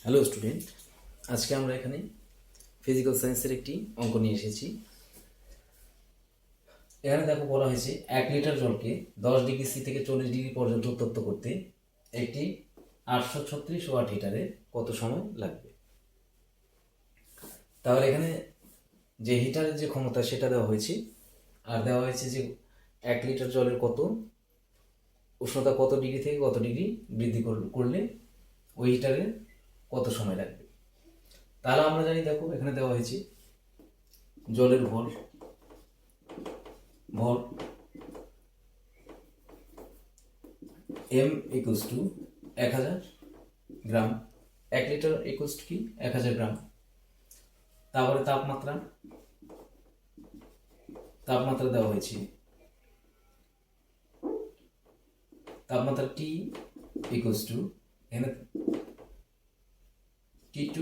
Hello student, আজকে আমরা এখানে ফিজিক্যাল সায়েন্সের একটি অঙ্ক নিয়ে এসেছি। এখানে দেখো বলা হয়েছে 1 লিটার জলকে 10 ডিগ্রি সি থেকে 40 ডিগ্রি পর্যন্ত উত্তপ্ত করতে একটি 836 ওয়াট হিটারে কত সময় লাগবে। তাহলে এখানে যে হিটারের যে ক্ষমতা সেটা দেওয়া হয়েছে, আর দেওয়া হয়েছে যে 1 লিটার জলের কত উষ্ণতা কত ডিগ্রি থেকে কত ডিগ্রি বৃদ্ধি করলে ওই হিটারের কত সময় লাগবে। তাহলে আমরা জানি, দেখো এখানে দেওয়া হয়েছে জলের ভর M equals to 1000 gram, 1 litre equals to কি 1000 গ্রাম। তারপরে তাপমাত্রা দেওয়া হয়েছে, তাপমাত্রা টি ইকুয়ালস টু এখানে T2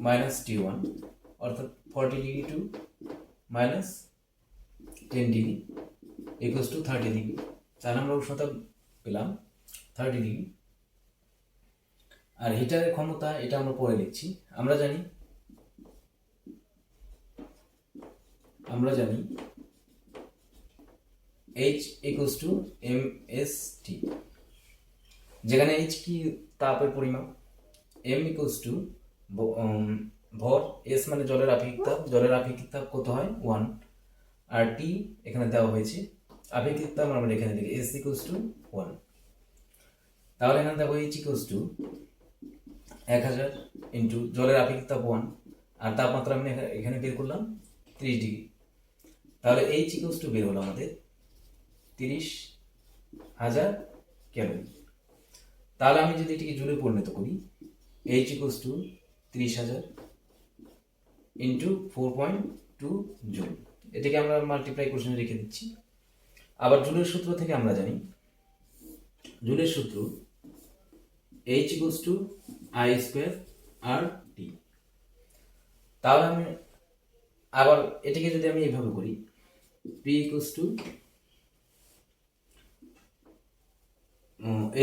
মাইনাস T1, অর্থাৎ 40 degree to minus 10 degree equals to 30 degree. তাহলে আমরা উষ্ণতা পেলাম 30 ডিগ্রি। আর হিটারের ক্ষমতা এটা আমরা পরে লিখছি। আমরা জানি H ইকুয়ালস টু MST, যেখানে H কি তাপের পরিমাপ, M ইকুয়ালস টু ভর, S মানে জলের আপেক্ষিক তাপ কত হয় 1, আর T এখানে দেওয়া হয়েছে আপেক্ষিক তাপ আমরা এখানে লিখি S ইকুয়ালস টু 1। তাহলে এখানে দেখো H ইকুয়ালস টু 1000 ইন্টু জলের আপেক্ষিক তাপ 1, আর তাপমাত্রা আমি এখানে বের করলাম 30 ডিগ্রি। তাহলে H ইকুয়ালস টু বের হলো আমাদের 30,000 ক্যালোরি। তাহলে আমি যদি এটিকে জুলে পরিণত করি, H equals two 30,000 into 4.2 joule, এটাকে আমরা মাল্টিপ্লাই কোশ্চেনে রেখে দিচ্ছি। আবার জুলের সূত্র থেকে আমরা জানি, জুলের সূত্র H equals to I square R T. তাহলে আমি আবার এটাকে যদি আমি এইভাবে করি, P equals to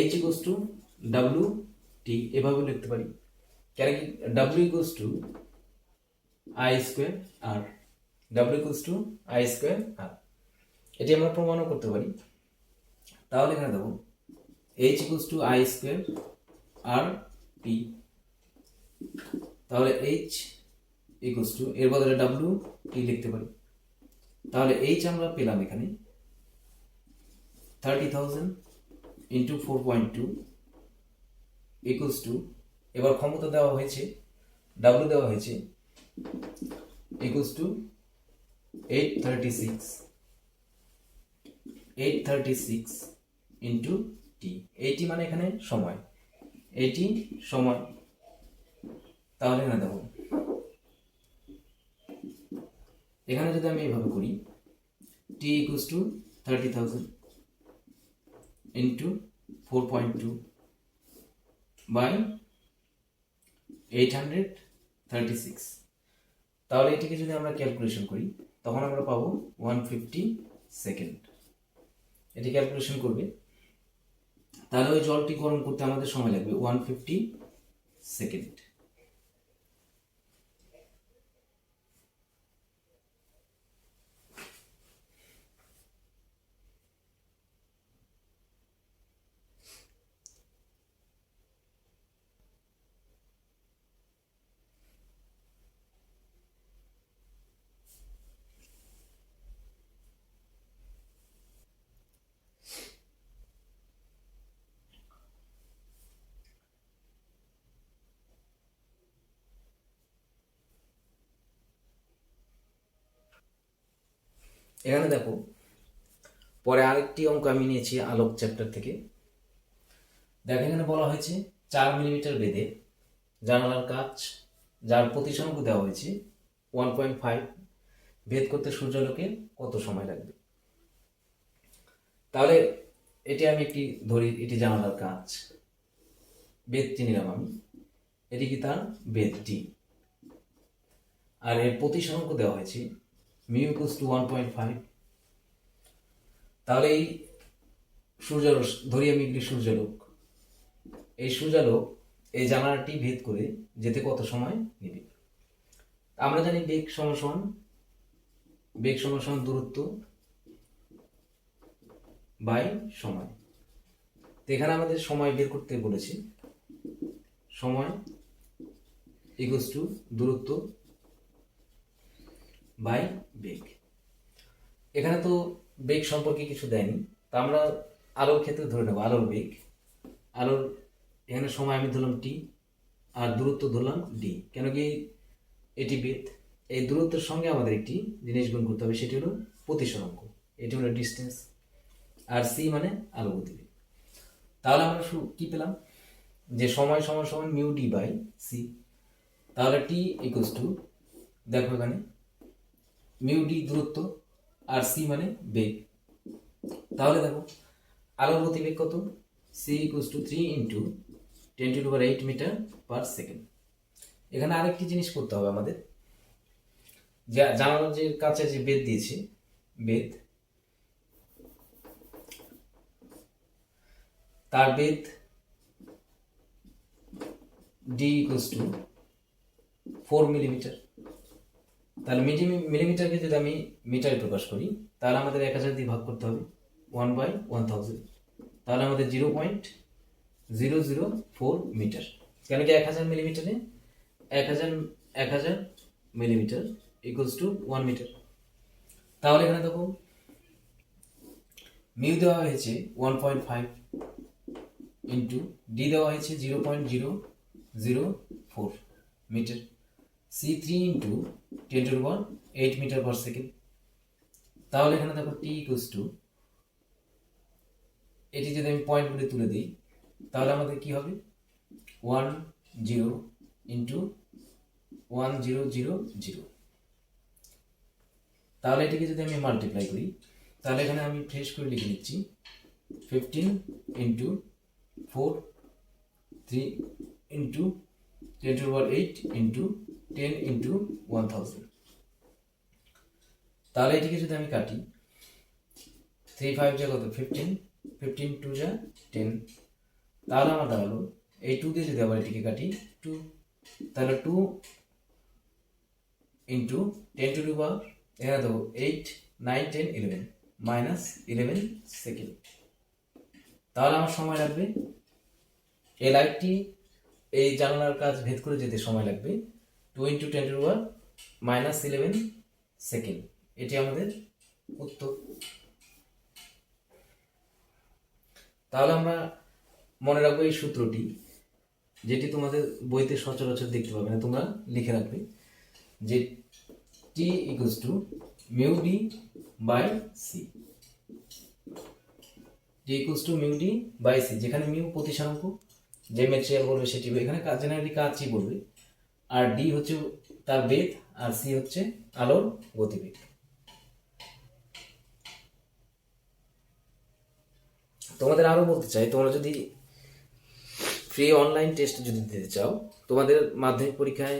H equals to W T, এভাবে লিখতে পারি। কেন কি W equals to I square R, W equals to I square R, এটি আমরা প্রমাণও করতে পারি। তাহলে এখানে দেখো H equals to I square R T, তাহলে H ইকুয়ালস টু এর বদলে W টি লিখতে পারি। তাহলে H আমরা পেলাম এখানে 30,000 ইন্টু 4.2 ইকুয়ালস টু, এবার ক্ষমতা দেওয়া হয়েছে W দেওয়া হয়েছে ইকুয়ালস টু 836 ইন্টু টি, এইটি মানে এখানে সময়, এইটি সময়। তাহলে এখানে দেখো এখানে যদি আমি এইভাবে করি, টি ইকুয়ালস টু 30,000 ইন্টু 4.2 বাই 836, তাহলে এটিকে যদি আমরা ক্যালকুলেশন করি তখন আমরা পাবো 150 সেকেন্ড। এটি ক্যালকুলেশন করবে, তাহলে ওই জলটি গরম করতে আমাদের সময় লাগবে 150 সেকেন্ড। এখানে দেখো পরে আরেকটি অঙ্ক আমি নিয়েছি আলোক চ্যাপ্টার থেকে। দেখো এখানে বলা হয়েছে 4 মিলিমিটার বেধে জানালার কাচ, যার প্রতিসংখ্য দেওয়া হয়েছে 1.5, ভেদ করতে সূর্যালোকের কত সময় লাগবে। তাহলে এটি আমি একটি ধরি, এটি জানালার কাচ, বেদটি নিলাম আমি, এটি কি তার বেদটি, আর এর প্রতিসংখ্য দেওয়া হয়েছে মিউ ইকুয়ালস টু 1.5। তাহলে এই সূর্যালোক ধরি আমি একটি সূর্যালোক, এই সূর্যালোক এই জানালাটি ভেদ করে যেতে কত সময় নেবে? আমরা জানি বেগ সমান দূরত্ব বাই সময়। তো এখানে আমাদের সময় বের করতে বলেছি, সময় ইকুয়ালস টু দূরত্ব বাই বেগ। এখানে তো বেগ সম্পর্কে কিছু দেয়নি, তা আমরা আলোর ক্ষেত্রে ধরে নেব আলোর বেগ। আলোর এখানে সময় আমি ধরলাম টি আর দূরত্ব ধরলাম ডি, কেন কি এটি বেগ। এই দূরত্বের সঙ্গে আমাদের একটি জিনিস গুণ করতে হবে, সেটি হলো প্রতিসরাঙ্ক, এটি হলো ডিস্টেন্স, আর সি মানে আলো গতিবেগ। তাহলে আমরা কি পেলাম, যে সময় সমান সমান মিউ ডি বাই সি। তাহলে টি ইকুয়ালস টু, দেখো এখানে মিউ ডি দূরত্ব আর সি মানে বেগ। তাহলে দেখো আলোর গতিবেগ কত, C equals to 3 into 10⁸ metre per second. এখানে আরেকটি জিনিস করতে হবে আমাদের, যে জানালার যে কাছে যে বেদ দিয়েছে, বেদ তার বেদ ডি ইকুয়ালস টু 4 মিলিমিটার। তাহলে মিলিমিটারকে যদি আমি মিটারে প্রকাশ করি, তাহলে আমাদের 1000 দিয়ে ভাগ করতে হবে 1/1000। তাহলে আমাদের 0.004 মিটার, কেন কি 1000 মিলিমিটারে 1000 মিলিমিটার ইকুয়ালস টু 1 মিটার। তাহলে এখানে দেখো মিউ দেওয়া হয়েছে 1.5 ইন্টু ডি দেওয়া হয়েছে 0.004 metre, C 3 into 10⁸ metre per second. তাহলে এখানে দেখো টি ইকুয়ালস টু, এটি যদি আমি পয়েন্টগুলি তুলে দিই, তাহলে আমাদের কি হবে 10 ইন্টু 1000। তাহলে এটিকে যদি আমি মাল্টিপ্লাই করি, তাহলে এখানে আমি ফ্রেশ করে লিখে নিচ্ছি 15 ইন্টু 4 3 ইন্টু 10⁸ ইন্টু 10 ইন্টু 1000। তাহলে এটিকে যদি আমি কাটি, 3 5 যা কত 15, 15 2 যা 10। তাহলে আমার দাঁড়ালো এই 2 দিয়ে যদি আবার এটিকে কাটি 2, তাহলে 2 ইন্টু 10⁸, এখানে দেবো 8 9 10 11 মাইনাস 11 সেকেন্ড। তাহলে আমার সময় লাগবে, এই লাইটটি এই জানালার কাজ ভেদ করে যেতে সময় লাগবে 2 ইন্টু 10⁻⁻11 সেকেন্ড। এটি আমাদের উত্তর। তাহলে আমরা মনে রাখবো এই সূত্রটি, যেটি তোমাদের বইতে সচরাচর দেখতে পাবে না, তোমরা লিখে রাখবে যে T equals to mu d by c. T equals to mu d by c, যেখানে মিউ প্রতিসরাঙ্ক, যে ম্যাটেরিয়াল বলবে সেটি এখানে জেনারেলি কাজই বলবে, আর ডি হচ্ছে তার বেগ, আর সি হচ্ছে আলোর গতিবেগ। তোমাদের আরো বলতে চাই, তোমরা যদি ফ্রি অনলাইন টেস্ট যদি দিতে চাও, তোমাদের মাধ্যমিক পরীক্ষায়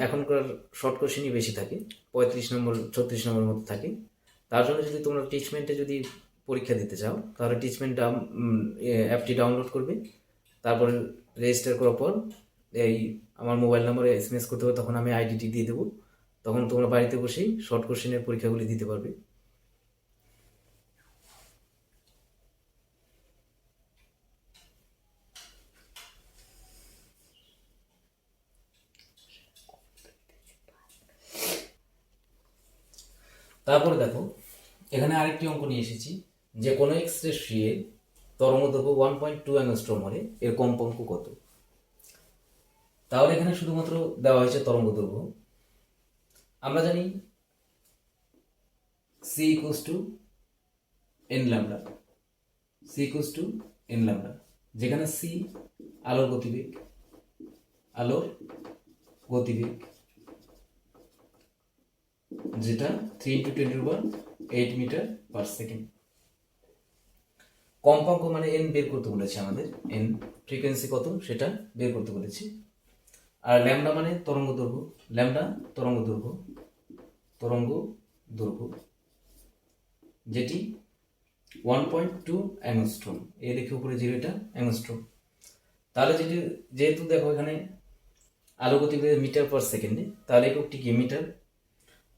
এখনকার শর্ট কোশ্চেনই বেশি থাকে, 35 নম্বর 36 নম্বরের মতো থাকে। তার জন্য যদি তোমরা টিচমেন্টে যদি পরীক্ষা দিতে চাও, তাহলে টিচমেন্ট অ্যাপটি ডাউনলোড করবে, তারপরে রেজিস্টার করার পর এই আমার মোবাইল নম্বরে SMS করতে হবে, তখন আমি আইডিটি দিয়ে দেবো, তখন তোমরা বাড়িতে বসেই শর্ট কোশ্চেনের পরীক্ষাগুলি দিতে পারবে। তারপরে দেখো এখানে আরেকটি অঙ্ক নিয়ে এসেছি, যে কোনো এক্স-রে এর তরঙ্গদৈর্ঘ্য 1.2 অ্যাংস্ট্রম হলে এর কম্পাঙ্ক কত। তাহলে এখানে শুধুমাত্র দেওয়া হয়েছে তরঙ্গদৈর্ঘ্য। আমরা জানি c equals to n lambda, c equals to n lambda, যেখানে c আলোর গতিবেগ, যেটা 3 ইন্টু 10⁸ মিটার পার সেকেন্ড। কম্পাঙ্ক মানে n বের করতে বলেছে আমাদের, n ফ্রিকোয়েন্সি কত সেটা বের করতে বলেছি। আর ল্যামডা মানে তরঙ্গ দৈর্ঘ্য, ল্যামডা তরঙ্গ দৈর্ঘ্য যেটি 1.2 অ্যাংস্ট্রম, এ লিখে উপরে 0, এটা অ্যাংস্ট্রম। তাহলে যেহেতু দেখো এখানে আলো গতিবেগ মিটার পার সেকেন্ডে, তাহলে এককটি কি মিটার।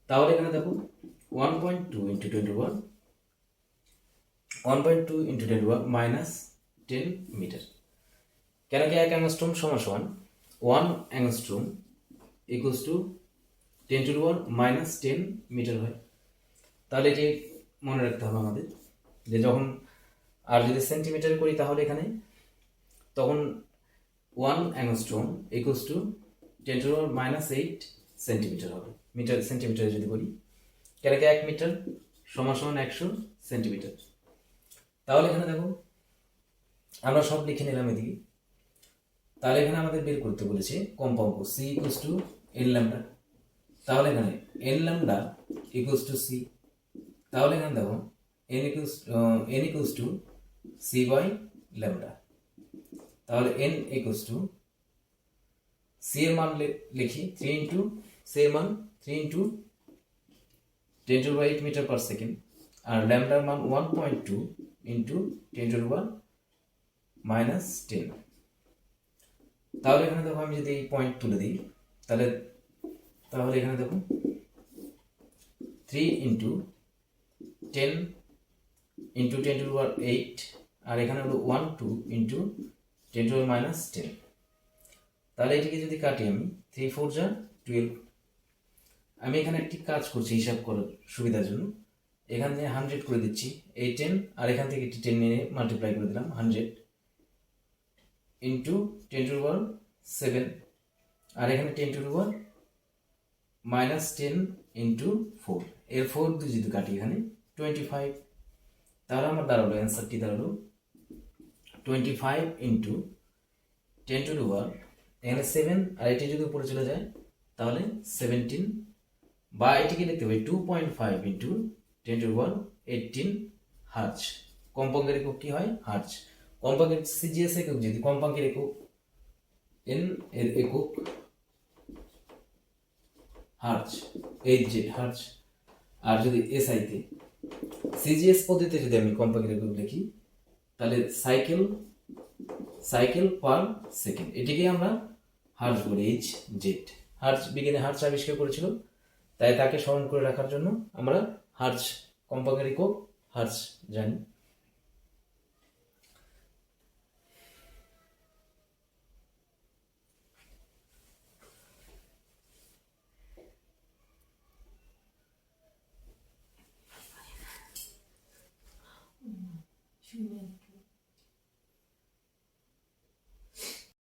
তাহলে এখানে দেখো 1.2 ইন্টু 21 1.2 ইন্টু 21 মাইনাস 10 মিটার। কেন কি 1 অ্যাংস্ট্রোম সমান সমান 1 angstrom equals to 10 to 1 minus 10 metre হয়। তাহলে এটি মনে রাখতে হবে আমাদের, যে যখন আর যদি সেন্টিমিটার করি তাহলে এখানে তখন 1 angstrom equals to 10 to 1 minus 8 centimetre হবে। মিটার সেন্টিমিটারে যদি বলি, কেন কি 1 মিটার সমান সমান 100 সেন্টিমিটার। তাহলে এখানে দেখো আমরা সব লিখে নিলাম এদিকে। তাহলে এখানে আমাদের বের করতে বলেছে কম্পাঙ্ক c equals to n lambda. তাহলে এখানে n lambda equals to c. তাহলে এখানে দেখো n equals to c by lambda. তাহলে এন ইকুয়ালস টু সি এর মান লিখি 3 ইন্টু সি এর মান 3 into 10 to 8 metre per second, আর ল্যামডার মান 1.2 ইন্টু 10 টু 1 মাইনাস 10। তাহলে এখানে দেখো আমি যদি এই পয়েন্ট তুলে দিই, তাহলে এখানে দেখো 3 ইন্টু 10 ইন্টু 10 টু 8, আর এখানে হলো 1 2 ইন্টু 10 টু মাইনাস 10। তাহলে এটিকে যদি কাটি আমি 3 4 যা 12। আমি এখানে একটি কাজ করছি হিসাব করার সুবিধার জন্য, এখান থেকে 100 করে দিচ্ছি এই 10, আর এখান থেকে একটি 10 নিয়ে মাল্টিপ্লাই করে দিলাম 100 ইন্টু 10 টু 7, আর এখানে 10 টু মাইনাস 10 ইন্টু 4, এর 4 দিয়ে যদি কাটি এখানে 25। তাহলে আমার দাঁড়ালো অ্যান্সারটি দাঁড়ালো 25 ইন্টু 10 টু এখানে 7, আর এটি যদি উপরে চলে যায় তাহলে 17, বা এটিকে লিখতে হবে 2.5 ইন্টু 10 টু 18 হার্জ। কম্পাঙ্কের একক কি হয়? হার্জ। কম্পাঙ্কের সিজিএস একক যদি কম্পাঙ্কের একক এন এর একক হার্জ, এই যে হার্জ, আর যদি এসআই তে সিজিএস পদ্ধতিতে যদি আমি কম্পাঙ্কের একক লিখি তাহলে সাইকেল পার সেকেন্ড, এটিকে আমরা হার্জ বলি। এইচ জেড হার্জ, বিজ্ঞানী হার্জ আবিষ্কার করেছিল, তাই তাকে স্মরণ করে রাখার জন্য আমরা হার্জ কম্পাঙ্কের একক হার্জ জানি। Human.